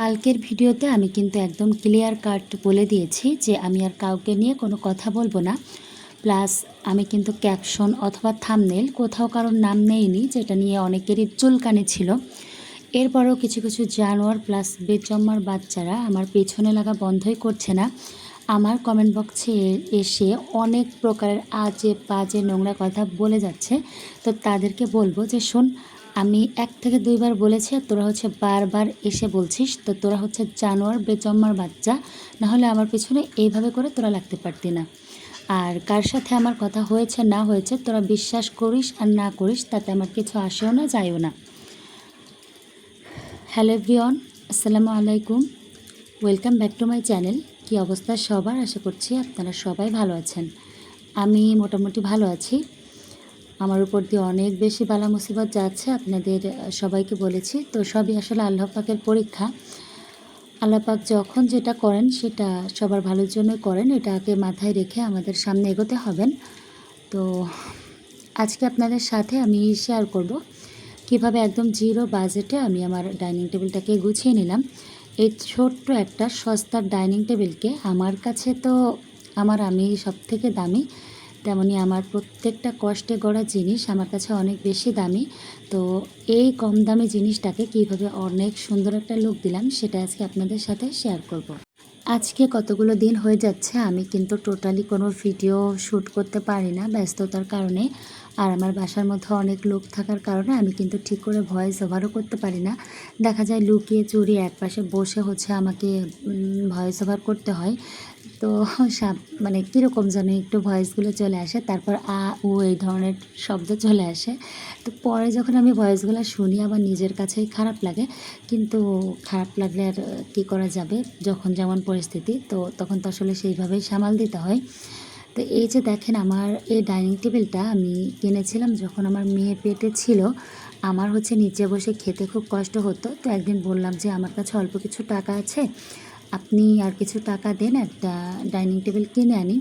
কালকের ভিডিওতে আমি কিন্তু একদম ক্লিয়ার কাট বলে দিয়েছি যে আমি আর কাউকে নিয়ে কোনো কথা বলবো না। প্লাস আমি কিন্তু ক্যাপশন অথবা থাম্বনেল কোথাও কারোর নাম নেইনি, যেটা নিয়ে অনেকেরই চুলকানি ছিল। এরপরও কিছু কিছু জানোয়ার প্লাস বেজম্মার বাচ্চারা আমার পেছনে লাগা বন্ধই করছে না। আমার কমেন্ট বক্সে এসে অনেক প্রকারের আজে বাজে নোংরা কথা বলে যাচ্ছে। তো তাদেরকে বলবো যে শোন, আমি 1 থেকে 2 বার বলেছি আর তোরা হচ্ছে বারবার এসে বলছিস। তো তোরা হচ্ছে জানোয়ার বেজম্মার বাচ্চা, নাহলে আমার পেছনে এইভাবে করে তোরা লাগতে পারতি না। আর কার সাথে আমার কথা হয়েছে না হয়েছে তোরা বিশ্বাস করিস আর না করিস, তাতে আমার কিছু আসেও না যায়ও না। হ্যালো এভরিওয়ান, আসসালামু আলাইকুম, welcome back to my channel. কী অবস্থা সবার? আশা করছি আপনারা সবাই ভালো আছেন। আমি মোটামুটি ভালো আছি। আমার উপর দিয়ে অনেক বেশি বালা মুসিবত যাচ্ছে, আপনাদের সবাইকে বলেছি। তো সবই আসলে আল্লাহ পাকের পরীক্ষা। আল্লাহ পাক যখন যেটা করেন সেটা সবার ভালোর জন্য করেন, এটাকে মাথায় রেখে আমাদের সামনে এগোতে হবেন। তো আজকে আপনাদের সাথে আমি শেয়ার করব কিভাবে একদম জিরো বাজেটে আমি আমার ডাইনিং টেবিলটাকে গুছিয়ে নিলাম। এই ছোট্ট একটা সস্তার ডাইনিং টেবিলকে আমার কাছে তো আমি সবথেকে দামি, তেমনি আমার প্রত্যেকটা কষ্টে গড়া জিনিস আমার কাছে অনেক বেশি দামি। তো এই কম দামি জিনিসটাকে কীভাবে অনেক সুন্দর একটা লুক দিলাম সেটা আজকে আপনাদের সাথে শেয়ার করব। আজকে কতগুলো দিন হয়ে যাচ্ছে আমি কিন্তু টোটালি কোনো ভিডিও শ্যুট করতে পারি না ব্যস্ততার কারণে। আর আমার বাসার মধ্যে অনেক লোক থাকার কারণে আমি কিন্তু ঠিক করে ভয়েস ওভারও করতে পারি না। দেখা যায় লুকিয়ে চুরিয়ে একপাশে বসে হচ্ছে আমাকে ভয়েস ওভার করতে হয়। তো মানে কীরকম যেন একটু ভয়েসগুলো চলে আসে, তারপর আ ও এই ধরনের শব্দ চলে আসে। তো পরে যখন আমি ভয়েসগুলো শুনি আবার নিজের কাছেই খারাপ লাগে। কিন্তু খারাপ লাগলে আর কী করা যাবে, যখন যেমন পরিস্থিতি, তো তখন তো আসলে সেইভাবেই সামাল দিতে হয়। তো এই যে দেখেন, আমার এই ডাইনিং টেবিলটা আমি কিনেছিলাম যখন আমার মেয়ে পেটে ছিল। আমার হচ্ছে নিচে বসে খেতে খুব কষ্ট হতো। তো একদিন বললাম যে আমার কাছে অল্প কিছু টাকা আছে, আপনি আর কিছু টাকা দেন, একটা ডাইনিং টেবিল কিনে আনি।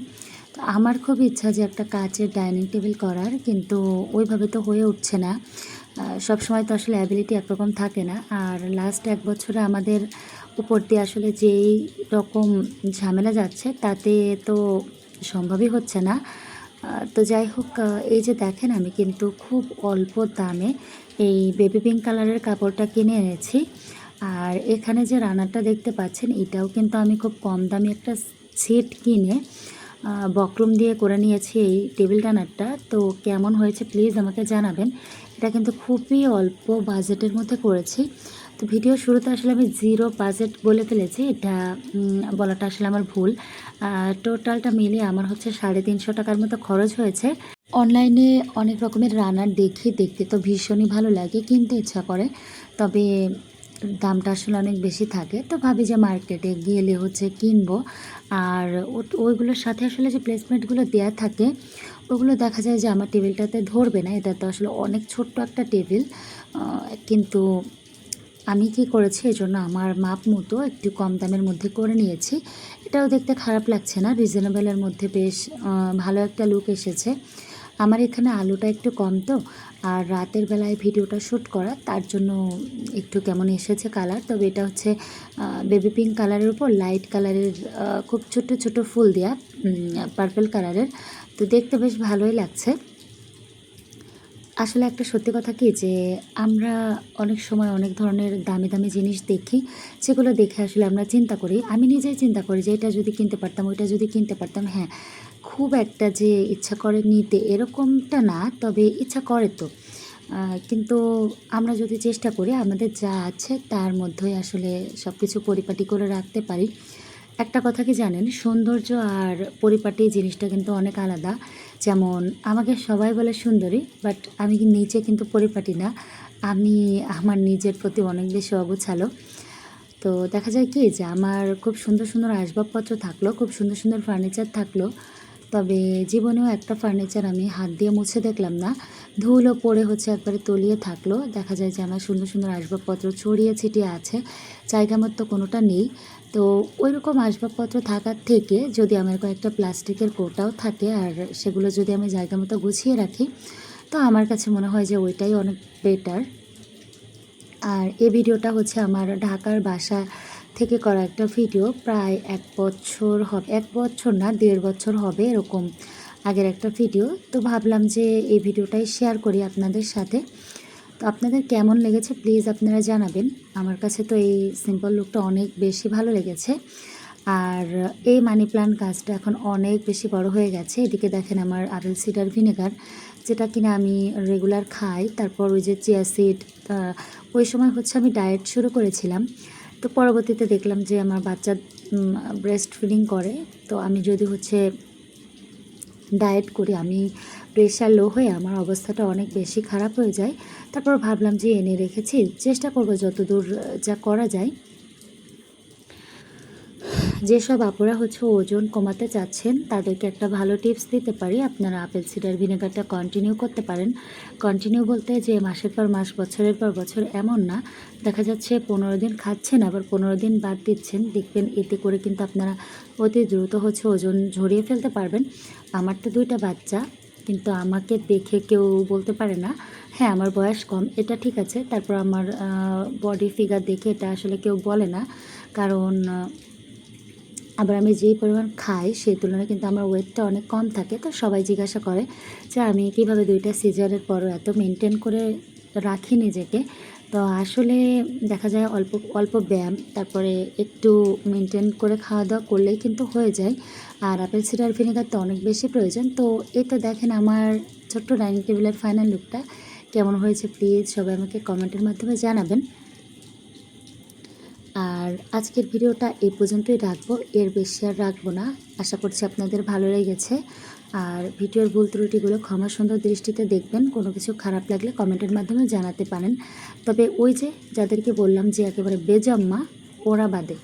তো আমার খুব ইচ্ছা যে একটা কাচের ডাইনিং টেবিল করার, কিন্তু ওইভাবে তো হয়ে উঠছে না। সবসময় তো আসলে অ্যাবিলিটি একরকম থাকে না। আর লাস্ট 1 বছরে আমাদের উপর দিয়ে আসলে যেই রকম ঝামেলা যাচ্ছে তাতে তো সম্ভবই হচ্ছে না। তো যাই হোক, এই যে দেখেন আমি কিন্তু খুব অল্প দামে এই বেবি পিঙ্ক কালারের কাপড়টা কিনে এনেছি। আর এখানে যে রানারটা দেখতে পাচ্ছেন এটাও কিন্তু আমি খুব কম দামি একটা সেট কিনে বক্রম দিয়ে করে নিয়েছি এই টেবিল রানারটা। তো কেমন হয়েছে প্লিজ আমাকে জানাবেন। এটা কিন্তু খুবই অল্প বাজেটের মধ্যে করেছি। তো ভিডিও শুরুতে আসলে আমি জিরো বাজেট বলে ফেলেছি, এটা বলাটা আসলে আমার ভুল। টোটালটা মিলিয়ে আমার হচ্ছে 350 টাকার মতো খরচ হয়েছে। অনলাইনে অনেক রকমের রানার দেখি, দেখতে তো ভীষণই ভালো লাগে, কিনতে ইচ্ছা করে, তবে দামটা আসলে অনেক বেশি থাকে। তো ভাবি যে মার্কেটে গেলে হচ্ছে কিনবো। আর ওইগুলোর সাথে আসলে যে প্লেসমেন্টগুলো দেয়া থাকে ওগুলো দেখা যায় যে আমার টেবিলটাতে ধরবে না। এটা তো আসলে অনেক ছোট্ট একটা টেবিল, কিন্তু আমি কি করেছি এজন্য আমার মাপ মতো একটু কম দামের মধ্যে করে নিয়েছি। এটাও দেখতে খারাপ লাগছে না, রিজনেবলের মধ্যে বেশ ভালো একটা লুক এসেছে। আমার এখানে আলোটা একটু কম, তো আর রাতের বেলায় ভিডিওটা শ্যুট করা, তার জন্য একটু কেমন এসেছে কালার। তবে এটা হচ্ছে বেবি পিঙ্ক কালারের উপর লাইট কালারের খুব ছোট ছোট ফুল দেওয়া পার্পল কালারের। তো দেখতে বেশ ভালোই লাগছে। আসলে একটা সত্যি কথা কি যে আমরা অনেক সময় অনেক ধরনের দামি দামি জিনিস দেখি, যেগুলো দেখে আসলে আমরা চিন্তা করি, আমি নিজেই চিন্তা করি যে এটা যদি কিনতে পারতাম, ওইটা যদি কিনতে পারতাম। হ্যাঁ, খুব একটা যে ইচ্ছা করে নিতে এরকমটা না, তবে ইচ্ছা করে তো। কিন্তু আমরা যদি চেষ্টা করি আমাদের যা আছে তার মধ্যেই আসলে সব কিছু পরিপাটি করে রাখতে পারি। একটা কথা কি জানেন, সৌন্দর্য আর পরিপাটি জিনিসটা কিন্তু অনেক আলাদা। যেমন আমাকে সবাই বলে সুন্দরী, বাট আমি নিচে কিন্তু পরিপাটি না। আমি আমার নিজের প্রতি অনেক বেশি অগোছালো। তো দেখা যায় কি যে আমার খুব সুন্দর সুন্দর আসবাবপত্র থাকলো, খুব সুন্দর সুন্দর ফার্নিচার থাকলো, তবে জীবনেও একটা ফার্নিচার আমি হাত দিয়ে মুছে দেখলাম না। ধুলো পড়ে হচ্ছে একবারে তলিয়ে থাকলো। দেখা যায় যে আমার সুন্দর সুন্দর আসবাবপত্র ছড়িয়ে ছিটিয়ে আছে, জায়গা মতো কোনোটা নেই। তো ওইরকম আসবাবপত্র থাকার থেকে যদি আমার কয়েকটা প্লাস্টিকের কৌটাও থাকে আর সেগুলো যদি আমি জায়গা মতো গুছিয়ে রাখি, তো আমার কাছে মনে হয় যে ওইটাই অনেক বেটার। আর এই ভিডিওটা হচ্ছে আমার ঢাকার বাসা থেকে করা একটা ভিডিও। প্রায় ১ বছর হবে, ১ বছর না ১.৫ বছর হবে এরকম আগের একটা ভিডিও। তো ভাবলাম যে এই ভিডিওটাই শেয়ার করি আপনাদের সাথে। তো আপনাদের কেমন লেগেছে প্লিজ আপনারা জানাবেন। আমার কাছে তো এই সিম্পল লুকটা অনেক বেশি ভালো লেগেছে। আর এই মানি প্ল্যান্ট গাছটা এখন অনেক বেশি বড় হয়ে গেছে। এদিকে দেখেন আমার আপেল সিডার ভিনেগার, যেটা কিনা আমি রেগুলার খাই। তারপর ওই যে চিয়া সিড, ওই সময় হচ্ছে আমি ডায়েট শুরু করেছিলাম। তো পরবর্তীতে দেখলাম যে আমার বাচ্চা ব্রেস্ট ফিডিং করে, তো আমি যদি হচ্ছে ডায়েট করি, আমি প্রেশার লো হয়ে আমার অবস্থাটা অনেক বেশি খারাপ হয়ে যায়। তারপর ভাবলাম যে এনে রেখেছি, চেষ্টা করব যতদূর যা করা যায়। যেসব আপুরা হচ্ছে ওজন কমাতে চাচ্ছেন তাদেরকে একটা ভালো টিপস দিতে পারি। আপনারা আপেল সিডার ভিনেগারটা কন্টিনিউ করতে পারেন। কন্টিনিউ বলতে যে মাসের পর মাস, বছরের পর বছর এমন না। দেখা যাচ্ছে ১৫ দিন খাচ্ছেন, আবার ১৫ দিন বাদ দিচ্ছেন। দেখবেন এতে করে কিন্তু আপনারা অতি দ্রুত হচ্ছে ওজন ঝরিয়ে ফেলতে পারবেন। আমার তো ২টা বাচ্চা, কিন্তু আমাকে দেখে কেউ বলতে পারে না হ্যাঁ আমার বয়স কম, এটা ঠিক আছে। তারপর আমার বডি ফিগার দেখে এটা আসলে কেউ বলে না, কারণ আবার আমি যেই পরিমাণ খাই সেই তুলনায় কিন্তু আমার ওয়েটটা অনেক কম থাকে। তো সবাই জিজ্ঞাসা করে যে আমি কীভাবে 2টা সিজারের পরও এত মেনটেন করে রাখি নিজেকে। তো আসলে দেখা যায় অল্প অল্প ব্যায়াম, তারপরে একটু মেনটেন করে খাওয়া দাওয়া করলেই কিন্তু হয়ে যায়। আর আপেল সিডার ভিনেগার তো অনেক বেশি প্রয়োজন। তো এই তো দেখেন আমার ছোট্ট ডাইনিং টেবিলের ফাইনাল লুকটা কেমন হয়েছে প্লিজ সবাই আমাকে কমেন্টের মাধ্যমে জানাবেন। আর আজকের ভিডিওটা এই পর্যন্তই রাখবো, এর বেশি আর রাখবো না। আশা করছি আপনাদের ভালো লেগেছে। আর ভিডিওর ভুল ত্রুটিগুলো ক্ষমা সুন্দর দৃষ্টিতে দেখবেন। কোনো কিছু খারাপ লাগলে কমেন্টের মাধ্যমে জানাতে পারেন। তবে ওই যে যাদেরকে বললাম যে একেবারে বেজম্মা, ওরা বাদে